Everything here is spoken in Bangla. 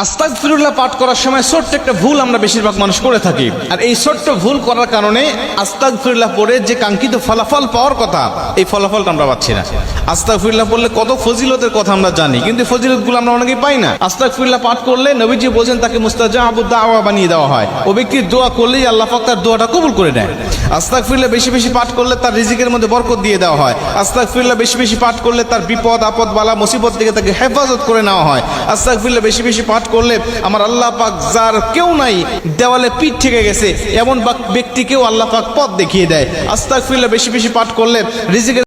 আস্তাগফিরুল্লাহ পাঠ করার সময় ছোট্ট একটা ভুল আমরা বেশিরভাগ মানুষ করে থাকি, আর এই ছোট্ট ভুল করার কারণে আস্তাগফিরুল্লাহ পড়ে যে কাঙ্ক্ষিত ফলাফল পাওয়ার কথা এই ফলাফলটা আমরা পাচ্ছি না। আস্তাগফিরুল্লাহ পড়লে কত ফজিলতের কথা আমরা জানি, কিন্তু ফজিলতগুলো আমরা অনেকেই পাই না। আস্তাগফিরুল্লাহ পাঠ করলে নবীজি বলেন তাকে মুস্তাজাবুদ দাওয়া বানিয়ে দেওয়া হয়। ও ব্যক্তির দোয়া করলেই আল্লাহ পাক তার দোয়াটা কবুল করে নেয়। আস্তাগফিরুল্লাহ বেশি বেশি পাঠ করলে তার রিজিকের মধ্যে বরকত দিয়ে দেওয়া হয়। আস্তাগফিরুল্লাহ বেশি বেশি পাঠ করলে তার বিপদ আপদ বালা মুসিবত থেকে তাকে হেফাজত করে নেওয়া হয়। আস্তাগফিরুল্লাহ বেশি বেশি পাঠ করলে আমার আল্লাহ পাক যার কেউ নাই দেওয়ালে পিঠ ঠেকে গেছে এমন ব্যক্তিকেও আল্লাহ পাক পথ দেখিয়ে দেয়। আস্তাগফিরুল্লাহ বেশি বেশি পাঠ করলে রিজিকের